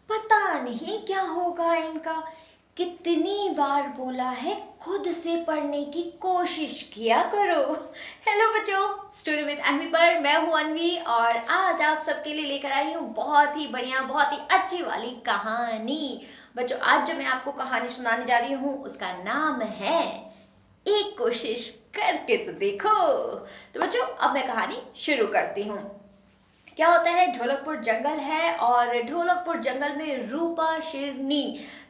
पता नहीं क्या होगा इनका। कितनी बार बोला है खुद से पढ़ने की कोशिश किया करो। हेलो बच्चों, स्टोरी विद अनवी पर मैं हूं अनवी और आज आप सबके लिए लेकर आई हूं बहुत ही बढ़िया, बहुत ही अच्छी वाली कहानी। बच्चों, आज जो मैं आपको कहानी सुनाने जा रही हूं उसका नाम है एक कोशिश करके तो देखो। तो बच्चों, अब मैं कहानी शुरू करती हूँ। क्या होता है, ढोलकपुर जंगल है और ढोलकपुर जंगल में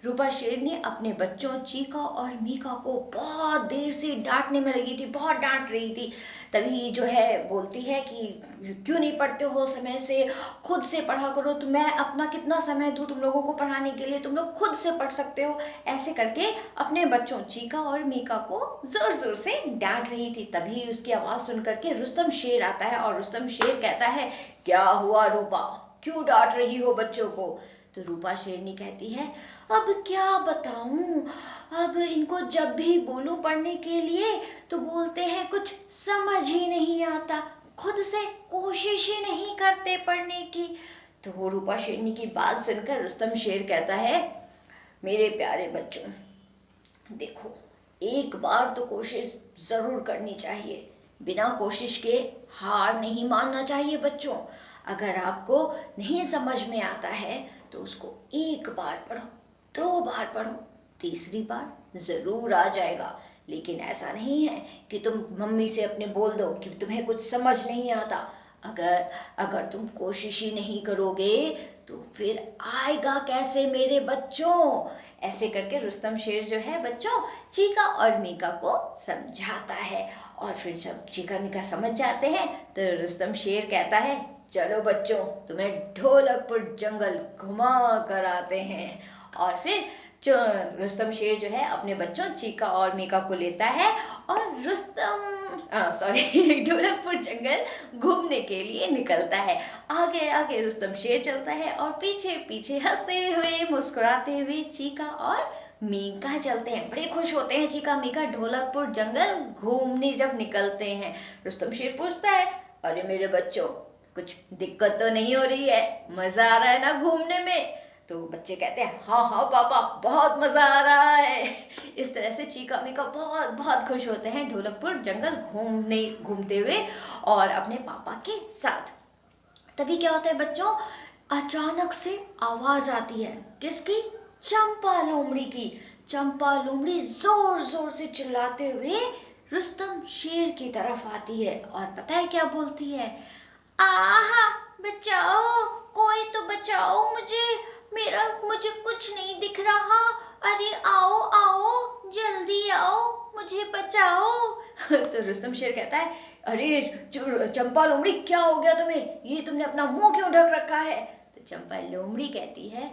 रूपा शेरनी अपने बच्चों चीका और मीका को बहुत देर से डांटने में लगी थी, बहुत डांट रही थी। तभी जो है बोलती है कि क्यों नहीं पढ़ते हो समय से, खुद से पढ़ा करो। तो मैं अपना कितना समय दूँ तुम लोगों को पढ़ाने के लिए, तुम लोग खुद से पढ़ सकते हो। ऐसे करके अपने बच्चों चीका और मीका को जोर जोर से डांट रही थी। तभी उसकी आवाज़ सुन करके रुस्तम शेर आता है और रुस्तम शेर कहता है, क्या हुआ रूपा, क्यों डांट रही हो बच्चों को। तो रूपा शेरनी कहती है, अब क्या बताऊं, अब इनको जब भी बोलूं पढ़ने के लिए तो बोलते हैं कुछ समझ ही नहीं आता, खुद से कोशिश ही नहीं करते पढ़ने की। तो वो रूपा शेरनी की बात सुनकर रुस्तम शेर कहता है, मेरे प्यारे बच्चों, देखो, एक बार तो कोशिश जरूर करनी चाहिए। बिना कोशिश के हार नहीं मानना चाहिए बच्चों। अगर आपको नहीं समझ में आता है तो उसको एक बार पढ़ो, दो बार पढ़ो, तीसरी बार जरूर आ जाएगा। लेकिन ऐसा नहीं है कि तुम मम्मी से अपने बोल दो कि तुम्हें कुछ समझ नहीं आता। अगर अगर तुम कोशिश ही नहीं करोगे तो फिर आएगा कैसे मेरे बच्चों। ऐसे करके रुस्तम शेर जो है बच्चों चीका और मीका को समझाता है। और फिर जब चीका मीका समझ जाते हैं तो रुस्तम शेर कहता है, चलो बच्चों, तुम्हें ढोलकपुर जंगल घुमा कर आते हैं। और फिर जो रुस्तम शेर जो है अपने बच्चों चीका और मीका को लेता है और ढोलकपुर जंगल घूमने के लिए निकलता है। आगे आगे रुस्तम शेर चलता है और पीछे पीछे हंसते हुए मुस्कुराते हुए चीका और मीका चलते हैं। बड़े खुश होते हैं चीका मीका ढोलकपुर जंगल घूमने जब निकलते हैं। रुस्तम शेर पूछता है, अरे मेरे बच्चों, कुछ दिक्कत तो नहीं हो रही है, मजा आ रहा है ना घूमने में। तो बच्चे कहते हैं, हाँ हाँ पापा, बहुत मजा आ रहा है। इस तरह से चीका मीका बहुत बहुत खुश होते हैं ढोलकपुर जंगल घूमते हुए और अपने पापा के साथ। तभी क्या होता है बच्चों, अचानक से आवाज आती है, किसकी? चंपा लोमड़ी की। चंपा लोमड़ी जोर जोर से चिल्लाते हुए रुस्तम शेर की तरफ आती है और पता है क्या बोलती है, आहा, बचाओ, कोई तो बचाओ मुझे कुछ नहीं दिख रहा। अरे आओ आओ, जल्दी आओ, मुझे बचाओ। तो रुस्तम शेर कहता है, अरे चंपा लोमड़ी, क्या हो गया तुम्हें, ये तुमने अपना मुंह क्यों ढक रखा है। तो चंपा लोमड़ी कहती है,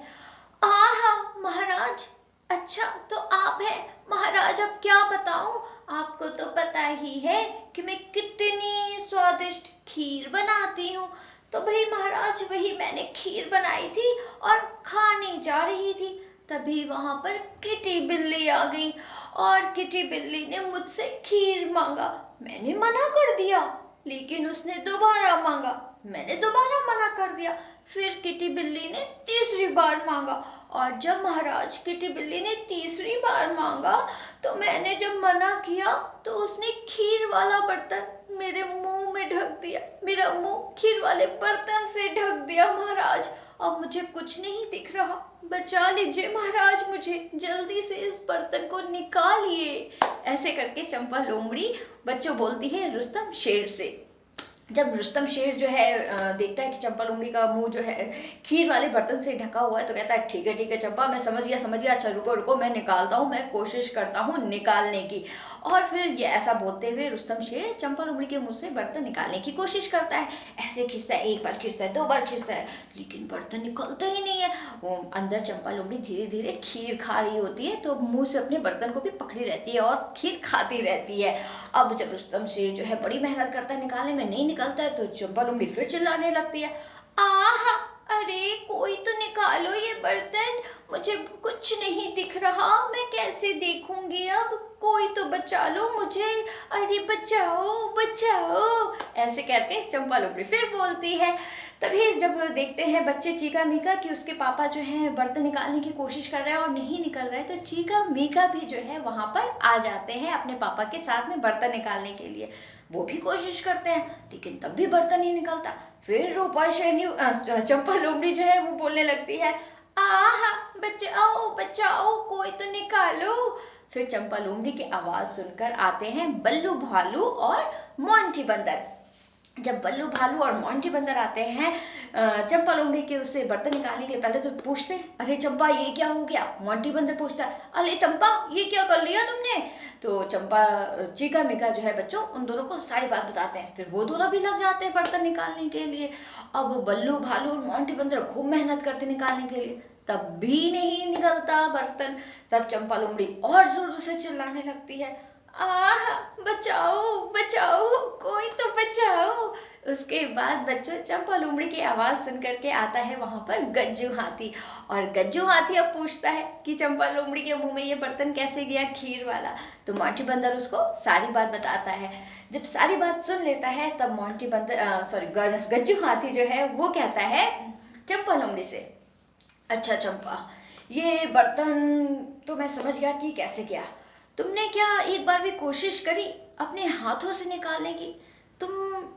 आहा महाराज, अच्छा तो आप हैं महाराज, अब क्या बताऊं, आपको तो पता ही है कि मैं कितनी स्वादिष्ट खीर बनाती हूँ। तो भाई महाराज, वही मैंने खीर बनाई थी और खाने जा रही थी, तभी वहां पर किटी बिल्ली आ गई और किटी बिल्ली ने मुझसे खीर मांगा। मैंने मना कर दिया, लेकिन उसने दोबारा मांगा, मैंने दोबारा मना कर दिया। फिर किटी बिल्ली ने तीसरी बार मांगा और जब महाराज किटी बिल्ली ने तीसरी बार मांगा तो मैंने जब मना किया तो उसने खीर वाला बर्तन मेरे मुंह में ढक दिया, मेरा मुंह खीर वाले बर्तन से ढक दिया महाराज। अब मुझे कुछ नहीं दिख रहा, बचा लीजिए महाराज, मुझे जल्दी से इस बर्तन को निकालिए। ऐसे करके चंपा लोमड़ी बच्चों बोलती है रुस्तम शेर से। जब रुस्तम शेर जो है देखता है कि चंपा लोमड़ी का मुंह जो है खीर वाले बर्तन से ढका हुआ है तो कहता है, ठीक है चंपा, मैं समझ गया, अच्छा रुको रुको, मैं निकालता हूँ, मैं कोशिश करता हूँ निकालने की। और फिर ये ऐसा बोलते हुए रुस्तम शेर चंपा लोमड़ी के मुंह से बर्तन निकालने की कोशिश करता है। ऐसे खींचता है, एक बार खींचता है, दो बार खींचता है, लेकिन बर्तन निकलता ही नहीं है। वो अंदर चंपा लोमड़ी धीरे धीरे खीर खा रही होती है तो मुंह से अपने बर्तन को भी पकड़ी रहती है और खीर खाती रहती है। अब जब रुस्तम शेर जो है बड़ी मेहनत करता है निकालने में, नहीं निकलता है तो चंपा लोमड़ी फिर चिल्लाने लगती है, आहा, अरे कोई तो निकालो ये बर्तन, मुझे कुछ नहीं दिख रहा, मैं कैसे देखूंगी, अब कोई तो बचा लो मुझे, अरे बचाओ बचाओ। ऐसे करके चंपा लोमड़ी फिर बोलती है। तभी जब देखते हैं बच्चे चीका मीका कि उसके पापा जो है बर्तन निकालने की कोशिश कर रहे हैं और नहीं निकल रहे, तो चीका मीका भी जो है वहाँ पर आ जाते हैं अपने पापा के साथ में बर्तन निकालने के लिए। वो भी कोशिश करते हैं लेकिन तब भी बर्तन नहीं निकलता। फिर रूपा शेरनी चंपा लोमड़ी जो है वो बोलने लगती है, आहा बचाओ बचाओ, कोई तो निकालो। फिर चंपा लोमड़ी की आवाज़ सुनकर आते हैं बल्लू भालू और मोंटी बंदर। जब बल्लू भालू और मोंटी बंदर आते हैं चंपा लोमड़ी के उससे बर्तन निकालने के लिए, पहले तो पूछते हैं, अरे चंपा ये क्या हो गया। मोंटी बंदर पूछता है, अरे चंपा ये क्या कर लिया तुमने। तो चंपा चीका मीका जो है बच्चों उन दोनों को सारी बात बताते हैं। फिर वो दोनों भी लग जाते हैं बर्तन निकालने के लिए। अब बल्लू भालू और मोंटी बंदर खूब मेहनत करते निकालने के लिए, तब भी नहीं निकलता बर्तन। तब चंपा लोमड़ी और जोर जोर से चिल्लाने लगती है, आह बचाओ बचाओ, कोई तो बचाओ। उसके बाद बच्चों चंपा लोमड़ी की आवाज़ सुन करके आता है वहाँ पर गज्जू हाथी। और गज्जू हाथी अब पूछता है कि चंपा लोमड़ी के मुंह में ये बर्तन कैसे गया, खीर वाला। तो मोंटी बंदर उसको सारी बात बताता है। जब सारी बात सुन लेता है तब मोंटी बंदर गज्जू हाथी जो है वो कहता है चंपा लोमड़ी से, अच्छा चंपा, ये बर्तन तो मैं समझ गया कि कैसे किया। तुमने क्या एक बार भी कोशिश करी अपने हाथों से निकालने की? तुम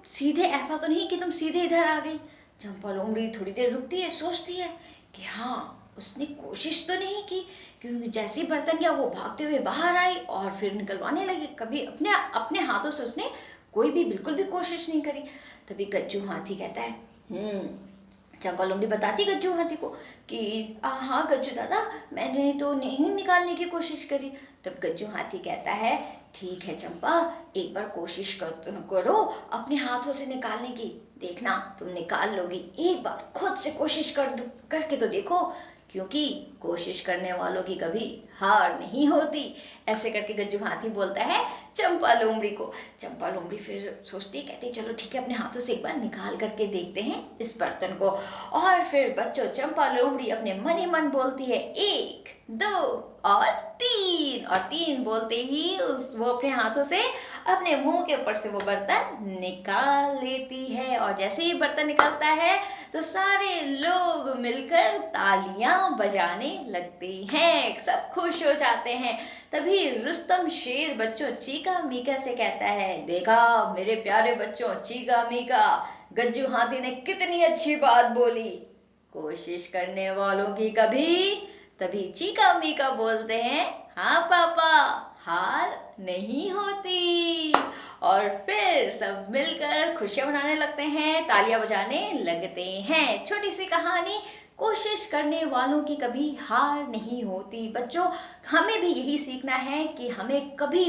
सीधे, ऐसा तो नहीं कि तुम सीधे इधर आ गई। चंपा लोमड़ी थोड़ी देर रुकती है, सोचती है कि हाँ उसने कोशिश तो नहीं की, क्योंकि जैसे ही बर्तन किया वो भागते हुए बाहर आई और फिर निकलवाने लगी। कभी अपने अपने हाथों से उसने कोई भी बिल्कुल भी कोशिश नहीं करी। तभी गज्जू हाथी कहता है, चंपा लोमड़ी बताती गज्जू हाथी को कि हाँ गज्जू दादा, मैंने तो नहीं निकालने की कोशिश करी। तब गज्जू हाथी कहता है, ठीक है चंपा, एक बार कोशिश करो अपने हाथों से निकालने की, देखना तुम निकाल लोगी। एक बार खुद से कोशिश करके तो देखो, क्योंकि कोशिश करने वालों की कभी हार नहीं होती। ऐसे करके गज्जू हाथी बोलता है चंपा लोमड़ी को। चंपा लोमड़ी फिर सोचती, कहती चलो ठीक है, अपने हाथों से एक बार निकाल करके देखते हैं इस बर्तन को। और फिर बच्चों चंपा लोमड़ी अपने मन ही मन बोलती है 1 2 और 3, और 3 बोलते ही वो अपने हाथों से अपने मुंह के ऊपर से वो बर्तन निकाल लेती है। और जैसे ही बर्तन निकलता है तो सारे लोग मिलकर तालियां बजाने लगते हैं, सब खुश हो जाते हैं। तभी रुस्तम शेर बच्चों चीका मीका से कहता है, देखा मेरे प्यारे बच्चों चीका मीका, गज्जू हाथी ने कितनी अच्छी बात बोली, कोशिश करने वालों की कभी। तभी चीका मीका बोलते हैं, हाँ पापा, हार नहीं होती। और फिर सब मिलकर खुशियां मनाने लगते हैं, तालियां बजाने लगते हैं। छोटी सी कहानी, कोशिश करने वालों की कभी हार नहीं होती। बच्चों हमें भी यही सीखना है कि हमें कभी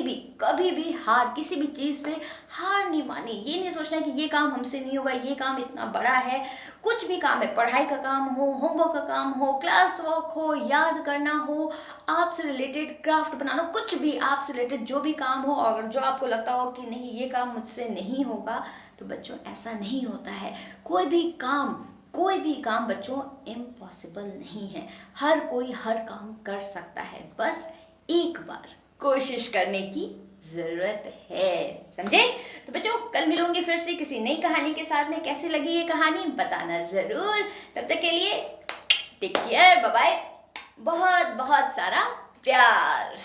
भी हार, किसी भी चीज़ से हार नहीं मानी। ये नहीं सोचना कि ये काम हमसे नहीं होगा, ये काम इतना बड़ा है। कुछ भी काम है, पढ़ाई का काम हो, होमवर्क का काम हो, क्लास वर्क हो, याद करना हो, आपसे रिलेटेड क्राफ्ट बनाना, कुछ भी आपसे रिलेटेड जो भी काम हो, और जो आपको लगता हो कि नहीं ये काम मुझसे नहीं होगा, तो बच्चों ऐसा नहीं होता है। कोई भी काम बच्चों इम्पॉसिबल नहीं है। हर कोई हर काम कर सकता है, बस एक बार कोशिश करने की जरूरत है, समझे। तो बच्चों कल मिलूंगी फिर से किसी नई कहानी के साथ में। कैसी लगी ये कहानी बताना जरूर। तब तक के लिए टेक केयर, बाय बाय, बहुत बहुत सारा प्यार।